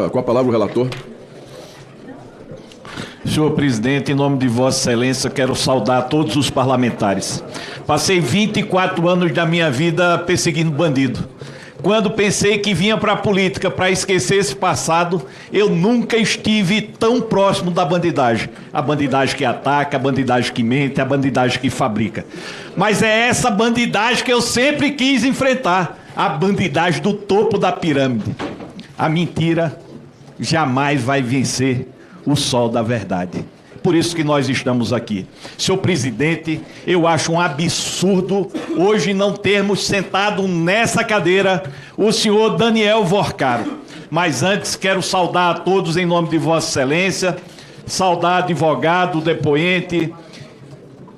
Com a palavra o relator. Senhor presidente, em nome de Vossa Excelência, quero saudar todos os parlamentares. Passei 24 anos da minha vida perseguindo bandido. Quando pensei que vinha para a política para esquecer esse passado, eu nunca estive tão próximo da bandidagem. A bandidagem que ataca, a bandidagem que mente, a bandidagem que fabrica. Mas é essa bandidagem que eu sempre quis enfrentar. A bandidagem do topo da pirâmide. A mentira jamais vai vencer o sol da verdade. Por isso que nós estamos aqui. Senhor presidente, eu acho um absurdo hoje não termos sentado nessa cadeira o senhor Daniel Vorcaro. Mas antes quero saudar a todos em nome de Vossa Excelência, saudar advogado, depoente,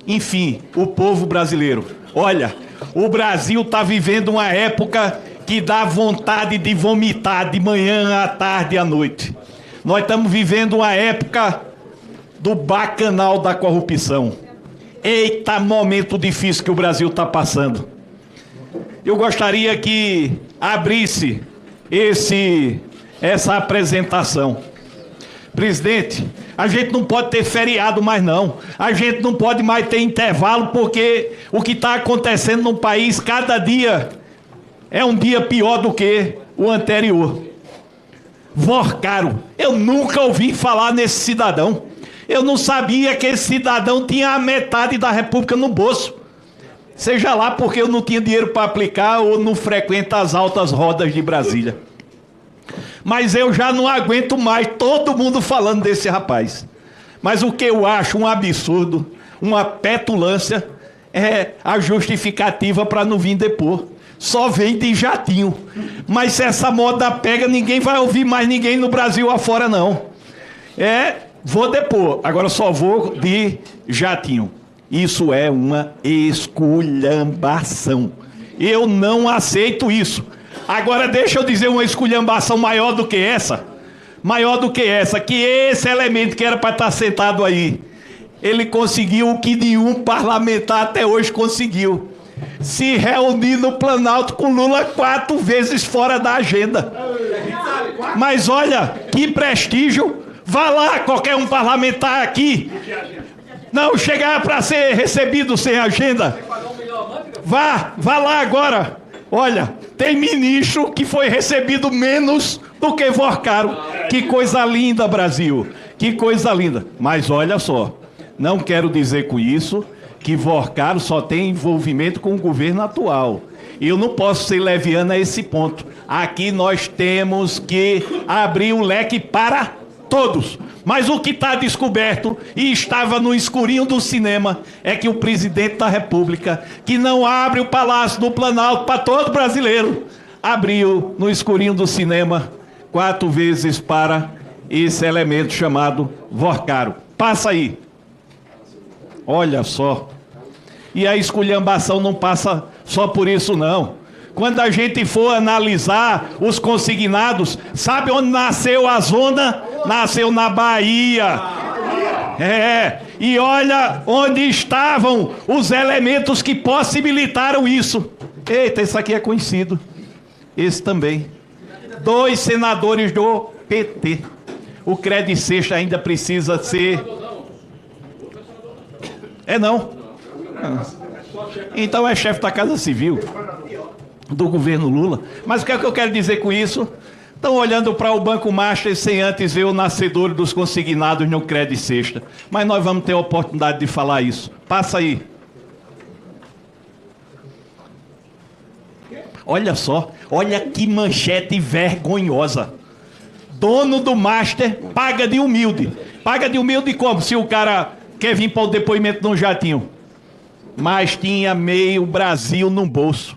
enfim, o povo brasileiro. Olha, o Brasil está vivendo uma época que dá vontade de vomitar de manhã, à tarde e à noite. Nós estamos vivendo uma época do bacanal da corrupção. Eita, momento difícil que o Brasil está passando. Eu gostaria que abrisse essa apresentação. Presidente, a gente não pode ter feriado mais não. A gente não pode mais ter intervalo, porque o que está acontecendo no país, cada dia é um dia pior do que o anterior. Vorcaro, eu nunca ouvi falar nesse cidadão. Eu não sabia que esse cidadão tinha a metade da República no bolso. Seja lá porque eu não tinha dinheiro para aplicar ou não frequento as altas rodas de Brasília. Mas eu já não aguento mais todo mundo falando desse rapaz. Mas o que eu acho um absurdo, uma petulância, é a justificativa para não vir depor. Só vem de jatinho. Mas se essa moda pega, ninguém vai ouvir mais ninguém no Brasil afora, não. Vou depor, agora só vou de jatinho. Isso é uma esculhambação. Eu não aceito isso. Agora deixa eu dizer uma esculhambação maior do que essa. Maior do que essa, que esse elemento que era para estar sentado aí, ele conseguiu o que nenhum parlamentar até hoje conseguiu. Se reunir no Planalto com Lula 4 vezes fora da agenda. Mas olha, que prestígio. Vá lá, qualquer um parlamentar aqui. Não chegar para ser recebido sem agenda. Vá lá agora. Olha, tem ministro que foi recebido menos do que Vorcaro. Que coisa linda, Brasil. Que coisa linda. Mas olha só, não quero dizer com isso que Vorcaro só tem envolvimento com o governo atual. Eu não posso ser leviano a esse ponto. Aqui nós temos que abrir o leque para todos. Mas o que está descoberto e estava no escurinho do cinema é que o presidente da República, que não abre o Palácio do Planalto para todo brasileiro, abriu no escurinho do cinema 4 vezes para esse elemento chamado Vorcaro. Passa aí. Olha só. E a esculhambação não passa só por isso, não. Quando a gente for analisar os consignados, sabe onde nasceu a zona? Nasceu na Bahia. E olha onde estavam os elementos que possibilitaram isso. Eita, esse aqui é conhecido. Esse também. 2 senadores do PT. O Credit Sexta ainda precisa ser... não? Então é chefe da Casa Civil do governo Lula. Mas o que é que eu quero dizer com isso? Estão olhando para o Banco Master sem antes ver o nascedor dos consignados no Credit Sexta. Mas nós vamos ter a oportunidade de falar isso. Passa aí. Olha só, olha que manchete vergonhosa. Dono do Master paga de humilde. Paga de humilde como? Se o cara quer vir para o depoimento de um jatinho. Mas tinha meio Brasil no bolso.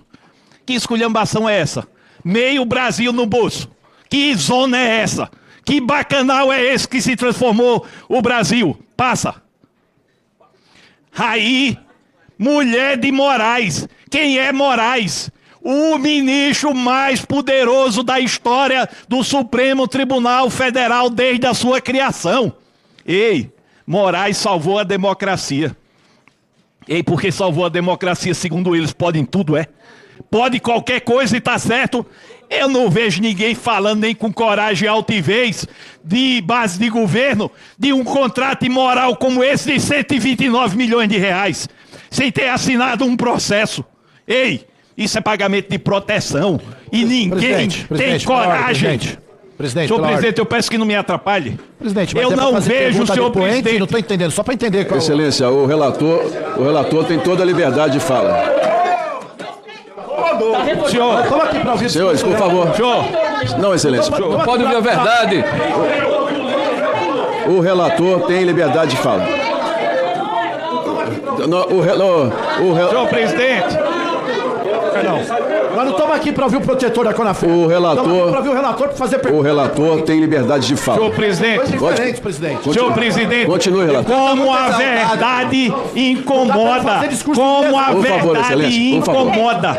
Que esculhambação é essa? Meio Brasil no bolso. Que zona é essa? Que bacanal é esse que se transformou o Brasil? Passa. Aí, mulher de Moraes. Quem é Moraes? O ministro mais poderoso da história do Supremo Tribunal Federal desde a sua criação. Ei, Moraes salvou a democracia. Ei, porque salvou a democracia, segundo eles, podem tudo, Pode qualquer coisa e tá certo. Eu não vejo ninguém falando nem com coragem e altivez de base de governo de um contrato imoral como esse de 129 milhões de reais, sem ter assinado um processo. Ei, isso é pagamento de proteção e ninguém tem coragem. Presidente, senhor presidente, eu peço que não me atrapalhe. Presidente, mas eu não vejo, senhor presidente. Não estou entendendo, só para entender. Excelência, o relator tem toda a liberdade de fala. Senhor, Toma aqui para ouvir. Senhores, por favor. senhor, Não, excelência. Pode ouvir a verdade. O relator tem liberdade de fala. senhor presidente. Mas não estamos aqui para ouvir o protetor da Conafé. O relator, para ouvir o relator para fazer o perguntas. relator tem liberdade de fala. Senhor presidente. Coisas diferentes, presidente. Senhor presidente, Continue, relator. como a verdade incomoda, como a Por favor, verdade excelência, por favor. incomoda.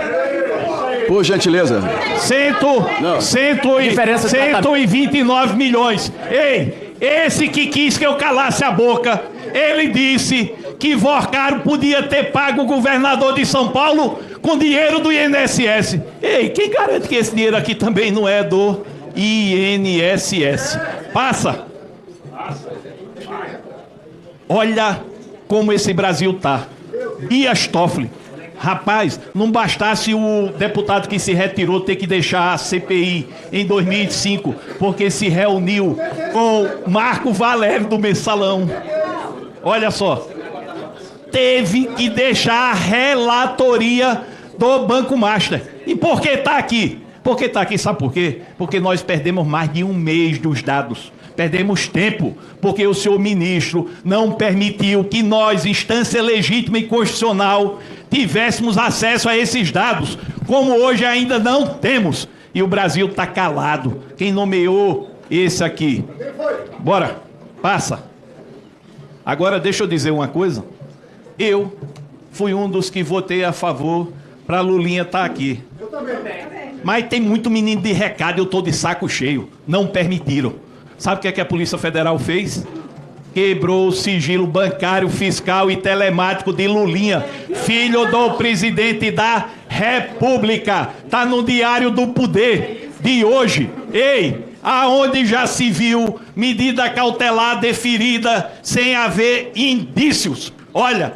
Por gentileza. 129 milhões. Ei, esse que quis que eu calasse a boca, ele disse que Vorcaro podia ter pago o governador de São Paulo com dinheiro do INSS. Ei, quem garante que esse dinheiro aqui também não é do INSS? Passa. Olha como esse Brasil tá. Dias Toffoli. Rapaz, não bastasse o deputado que se retirou ter que deixar a CPI em 2005, porque se reuniu com Marco Valério do Mensalão. Olha só. Teve que deixar a relatoria do Banco Master. E por que está aqui? Por que está aqui? Sabe por quê? Porque nós perdemos mais de um mês dos dados. Perdemos tempo, porque o senhor ministro não permitiu que nós, instância legítima e constitucional, tivéssemos acesso a esses dados, como hoje ainda não temos. E o Brasil está calado. Quem nomeou esse aqui? Bora, passa. Agora deixa eu dizer uma coisa. Eu fui um dos que votei a favor para Lulinha estar aqui. Eu também. Mas tem muito menino de recado, eu estou de saco cheio. Não permitiram. Sabe o que é que a Polícia Federal fez? Quebrou o sigilo bancário, fiscal e telemático de Lulinha, filho do presidente da República. Está no Diário do Poder de hoje. Ei, aonde já se viu medida cautelar deferida sem haver indícios? Olha,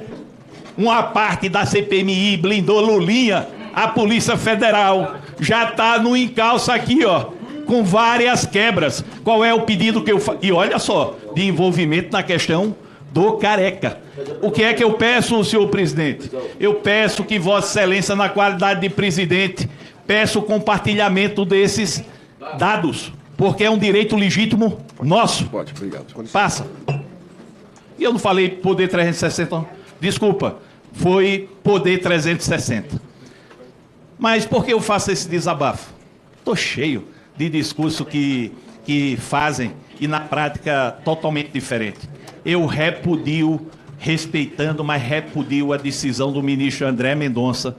uma parte da CPMI blindou Lulinha, a Polícia Federal já está no encalço aqui, ó, com várias quebras. Qual é o pedido que eu faço? E olha só, de envolvimento na questão do Careca. O que é que eu peço, senhor presidente? Eu peço que Vossa Excelência, na qualidade de presidente, peça o compartilhamento desses dados, porque é um direito legítimo nosso. Pode, obrigado. Passa. E eu não falei poder 360, não. Desculpa, foi poder 360. Mas por que eu faço esse desabafo? Estou cheio de discurso que fazem e na prática totalmente diferente. Eu repudio, respeitando, mas repudio a decisão do ministro André Mendonça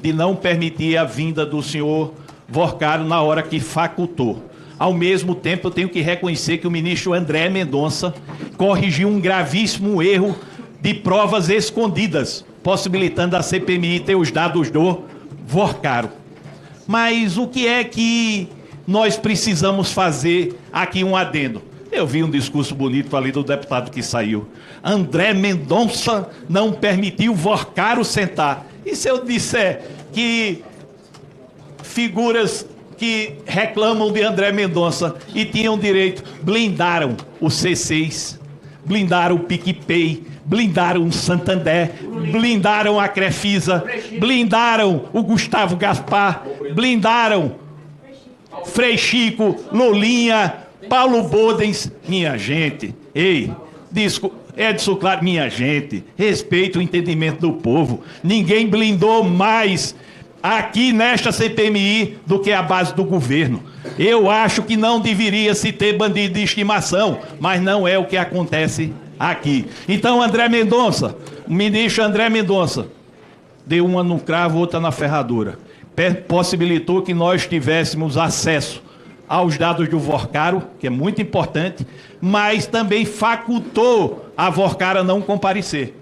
de não permitir a vinda do senhor Vorcaro na hora que facultou. Ao mesmo tempo, eu tenho que reconhecer que o ministro André Mendonça corrigiu um gravíssimo erro de provas escondidas, possibilitando a CPMI ter os dados do Vorcaro. Mas o que é que nós precisamos fazer aqui um adendo? Eu vi um discurso bonito ali do deputado que saiu. André Mendonça não permitiu Vorcaro sentar. E se eu disser que figuras que reclamam de André Mendonça e tinham direito, blindaram o C6, blindaram o PicPay, blindaram o Santander, blindaram a Crefisa, blindaram o Gustavo Gaspar, blindaram Frei Chico, Lulinha, Paulo Bodens. Minha gente, ei, Edson Claro, minha gente, respeita o entendimento do povo. Ninguém blindou mais aqui nesta CPMI do que a base do governo. Eu acho que não deveria se ter bandido de estimação, mas não é o que acontece aqui. Então, André Mendonça, o ministro André Mendonça, deu uma no cravo, outra na ferradura. Possibilitou que nós tivéssemos acesso aos dados do Vorcaro, que é muito importante, mas também facultou a Vorcaro a não comparecer.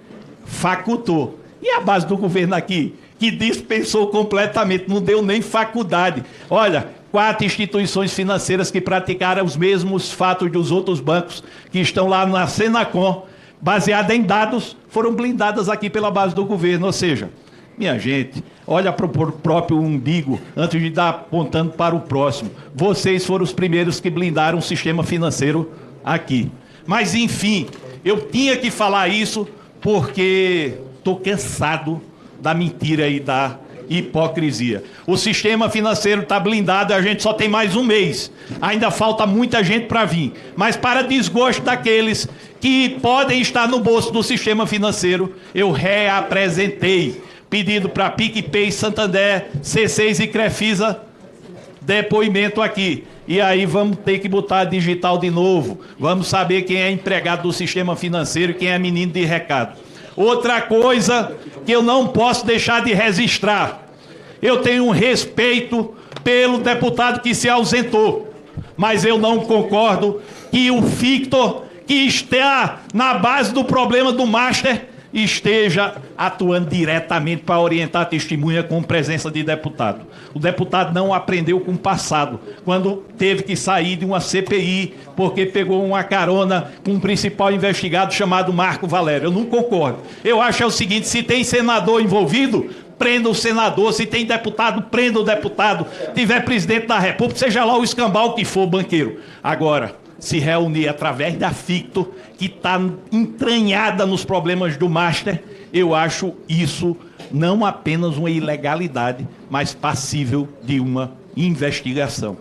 Facultou. E a base do governo aqui, que dispensou completamente, não deu nem faculdade. Olha, 4 instituições financeiras que praticaram os mesmos fatos dos outros bancos que estão lá na Senacom, baseada em dados, foram blindadas aqui pela base do governo. Ou seja, minha gente, olha para o próprio umbigo antes de estar apontando para o próximo. Vocês foram os primeiros que blindaram o sistema financeiro aqui. Mas, enfim, eu tinha que falar isso porque estou cansado da mentira e da hipocrisia. O sistema financeiro está blindado e a gente só tem mais um mês. Ainda falta muita gente para vir. Mas, para desgosto daqueles que podem estar no bolso do sistema financeiro, eu reapresentei pedido para PicPay, Santander, C6 e Crefisa, depoimento aqui. E aí vamos ter que botar digital de novo. Vamos saber quem é empregado do sistema financeiro e quem é menino de recado. Outra coisa que eu não posso deixar de registrar. Eu tenho um respeito pelo deputado que se ausentou, mas eu não concordo que o Victor, que está na base do problema do Master, esteja atuando diretamente para orientar a testemunha com presença de deputado. O deputado não aprendeu com o passado, quando teve que sair de uma CPI, porque pegou uma carona com um principal investigado chamado Marco Valério. Eu não concordo. Eu acho o seguinte, se tem senador envolvido, prenda o senador. Se tem deputado, prenda o deputado. Se tiver presidente da República, seja lá o escambau que for, banqueiro. Agora, se reunir através da Ficto, que está entranhada nos problemas do Master, eu acho isso não apenas uma ilegalidade, mas passível de uma investigação.